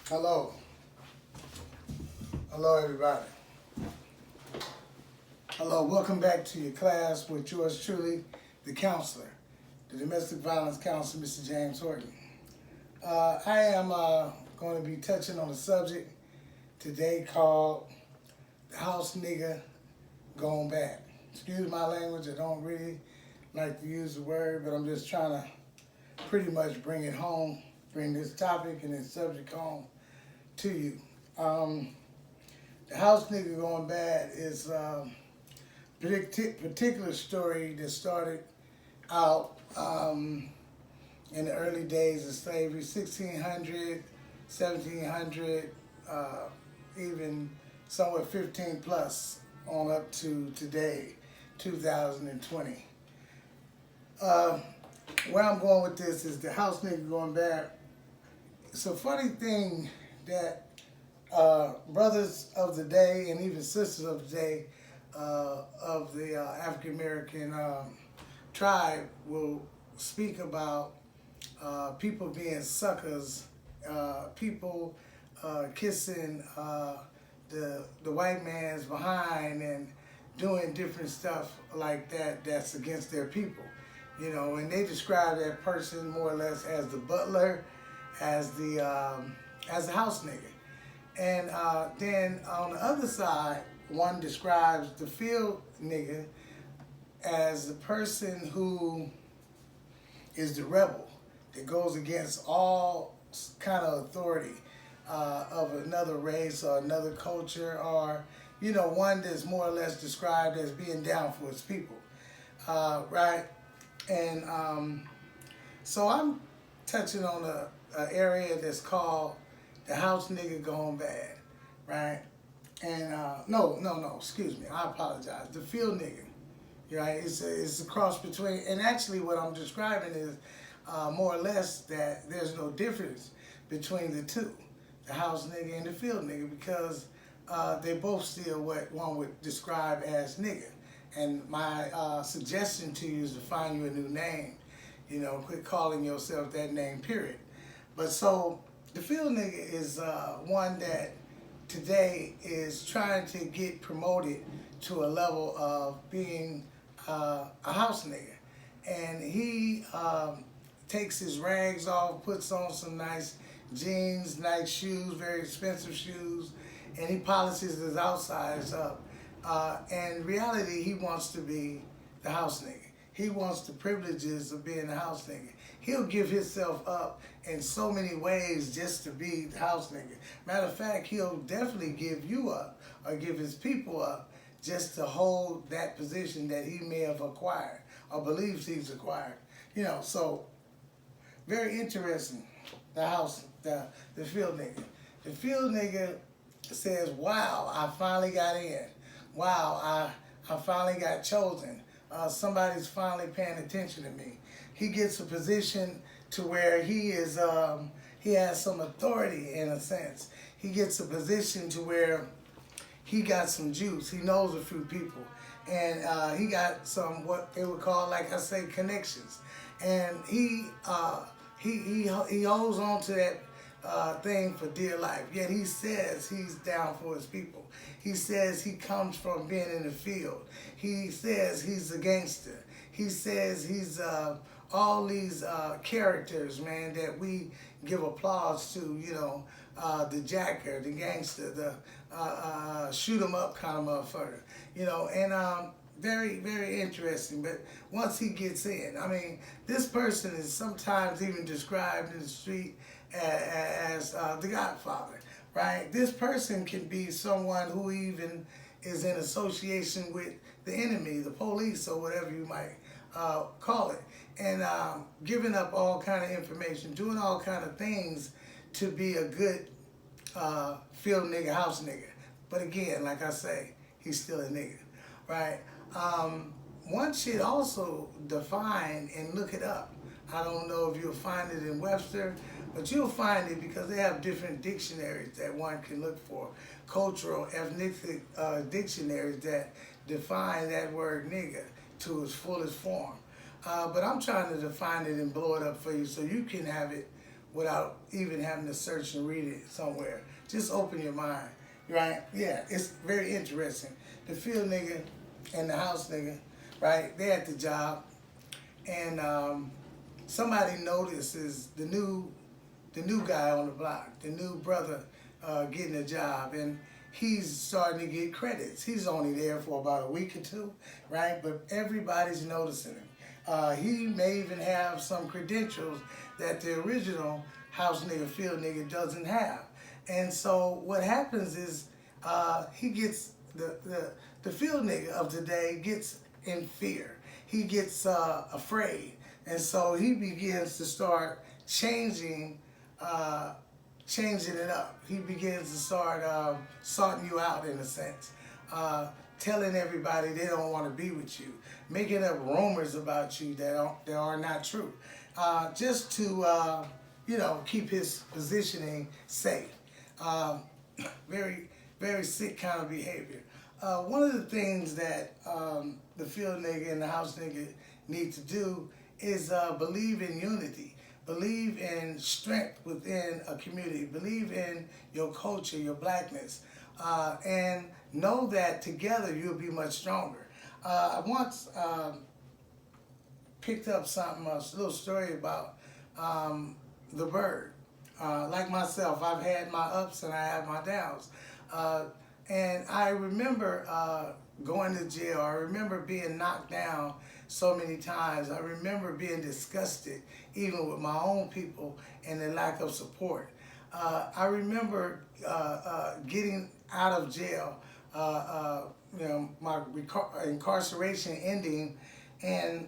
Hello. Hello, everybody. Hello, welcome back to your class with yours truly, the counselor, the domestic violence counselor, Mr. James Horton. I am going to be touching on a subject today called the house nigga gone bad. Excuse my language, I don't really like to use the word, but I'm just trying to pretty much bring it home, bring this topic and this subject home to you. The house nigga going bad is a particular story that started out in the early days of slavery, 1600, 1700, even somewhat 15 plus on up to today, 2020. Where I'm going with this is the house nigga going bad. It's a funny thing that brothers of the day and even sisters of the day of the African American tribe will speak about people being suckers, people kissing the white man's behind and doing different stuff like that that's against their people, you know, and they describe that person more or less as the butler, as the house nigga. And then on the other side, one describes the field nigga as the person who is the rebel that goes against all kind of authority of another race or another culture, or, you know, one that's more or less described as being down for its people, right? And so I'm touching on a area that's called the house nigga gone bad, right? And no, excuse me, I apologize. The field nigga, right? It's a cross between, and actually what I'm describing is more or less that there's no difference between the two, the house nigga and the field nigga, because they both still what one would describe as nigga. And my suggestion to you is to find you a new name, you know, quit calling yourself that name, period. But so the field nigga is one that today is trying to get promoted to a level of being a house nigga. And he takes his rags off, puts on some nice jeans, nice shoes, very expensive shoes, and he polishes his outsides up. And in reality, he wants to be the house nigga. He wants the privileges of being a house nigga. He'll give himself up in so many ways just to be the house nigga. Matter of fact, he'll definitely give you up or give his people up just to hold that position that he may have acquired or believes he's acquired. You know, so very interesting, the field nigga. The field nigga says, wow, I finally got in. Wow, I finally got chosen. Somebody's finally paying attention to me. He gets a position to where he is, he has some authority in a sense. He gets a position to where he got some juice. He knows a few people. And he got some, what they would call, like I say, connections. And he holds on to that thing for dear life. Yet he says he's down for his people. He says he comes from being in the field. He says he's a gangster. He says he's all these characters, man, that we give applause to, you know, the jacker, the gangster, the shoot 'em up kind of motherfucker, you know, and very, very interesting. But once he gets in, I mean, this person is sometimes even described in the street as the Godfather, right? This person can be someone who even is in association with the enemy, the police, or whatever you might call it, and giving up all kind of information, doing all kind of things to be a good field nigga, house nigga. But again, like I say, he's still a nigga, right? One should also define and look it up. I don't know if you'll find it in Webster, but you'll find it because they have different dictionaries that one can look for. Cultural, ethnic dictionaries that define that word nigga to its fullest form. But I'm trying to define it and blow it up for you so you can have it without even having to search and read it somewhere. Just open your mind, right? Yeah, it's very interesting. The field nigga and the house nigga, right? They at the job, and somebody notices the new guy on the block, the new brother getting a job, and he's starting to get credits. He's only there for about a week or two, right? But everybody's noticing him. He may even have some credentials that the original house nigga, field nigga doesn't have. And so what happens is he gets, the field nigga of today gets in fear. He gets afraid. And so he begins to start changing it up. He begins to start sorting you out in a sense, telling everybody they don't want to be with you, making up rumors about you that are not true, just to keep his positioning safe. Very, very sick kind of behavior. One of the things that the field nigga and the house nigga need to do is believe in unity. Believe in strength within a community. Believe in your culture, your blackness. And know that together you'll be much stronger. I once picked up something, a little story about the bird. Like myself, I've had my ups and I have my downs. And I remember going to jail. I remember being knocked down so many times. I remember being disgusted, even with my own people, and the lack of support. I remember getting out of jail, my incarceration ending, and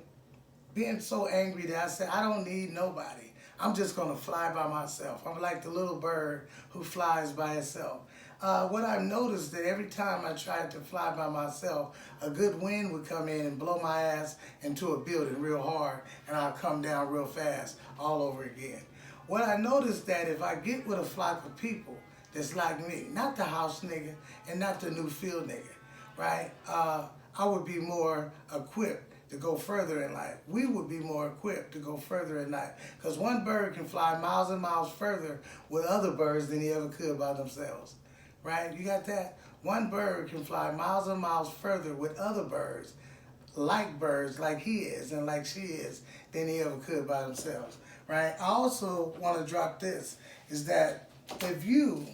being so angry that I said, I don't need nobody. I'm just going to fly by myself. I'm like the little bird who flies by itself. What I've noticed that every time I tried to fly by myself, a good wind would come in and blow my ass into a building real hard, and I'll come down real fast all over again. What I noticed that if I get with a flock of people that's like me, not the house nigga and not the new field nigga, right? I would be more equipped to go further in life. We would be more equipped to go further in life. Because one bird can fly miles and miles further with other birds than he ever could by themselves. Right? You got that? One bird can fly miles and miles further with other birds like he is and like she is, than he ever could by themselves. Right? I also want to drop this, is that if you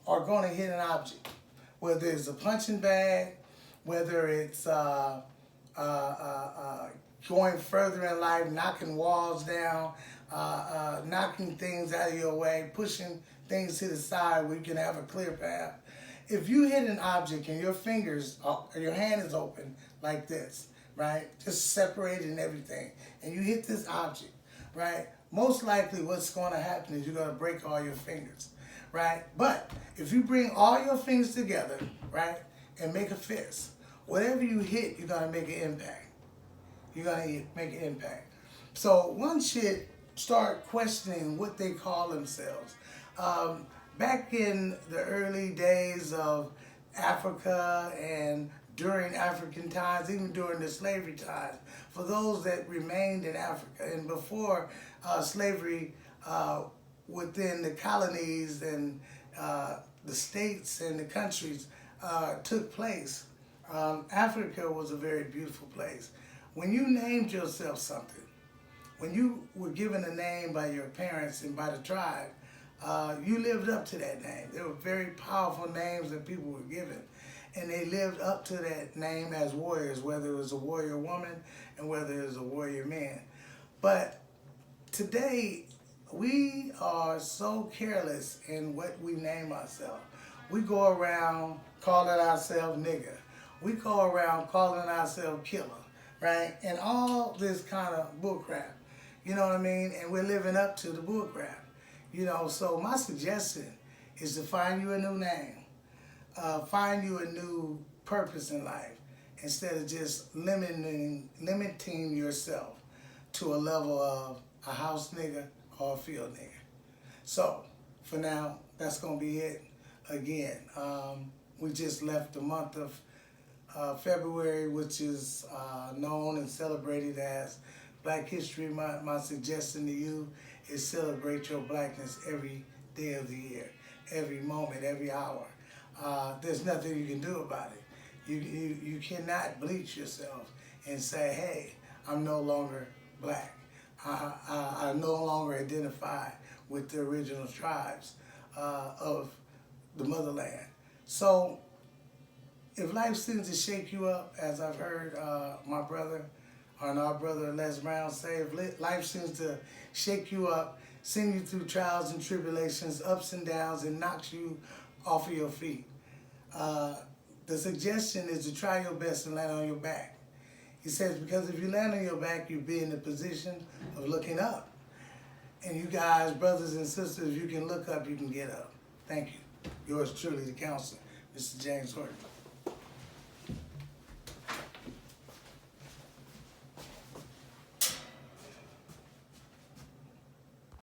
are going to hit an object, whether it's a punching bag, whether it's going further in life, knocking walls down, knocking things out of your way, pushing things to the side where you can have a clear path. If you hit an object and your fingers, or your hand is open like this, right, just separating everything, and you hit this object, right, most likely what's going to happen is you're going to break all your fingers, right? But if you bring all your fingers together, right, and make a fist, whatever you hit, you're going to make an impact. You're going to make an impact. So one should start questioning what they call themselves. Back in the early days of Africa and during African times, even during the slavery times, for those that remained in Africa and before slavery within the colonies and the states and the countries took place, Africa was a very beautiful place. When you named yourself something, when you were given a name by your parents and by the tribe, you lived up to that name. There were very powerful names that people were given, and they lived up to that name as warriors, whether it was a warrior woman and whether it was a warrior man. But today, we are so careless in what we name ourselves. We go around calling ourselves nigger. We go around calling ourselves killer, right? And all this kind of bullcrap, you know what I mean? And we're living up to the bullcrap. You know, so my suggestion is to find you a new name, find you a new purpose in life, instead of just limiting yourself to a level of a house nigga or a field nigga. So, for now, that's going to be it. Again, we just left the month of February, which is known and celebrated as Black History Month. My suggestion to you is celebrate your blackness every day of the year, every moment, every hour. There's nothing you can do about it. You cannot bleach yourself and say, hey, I'm no longer black. I no longer identify with the original tribes of the motherland. So if life seems to shake you up, as I've heard my brother and our brother Les Brown say, if life seems to shake you up, send you through trials and tribulations, ups and downs, and knocks you off of your feet, the suggestion is to try your best and land on your back. He says, because if you land on your back, you'll be in the position of looking up. And you guys, brothers and sisters, you can look up, you can get up. Thank you. Yours truly, the counselor, Mr. James Horton.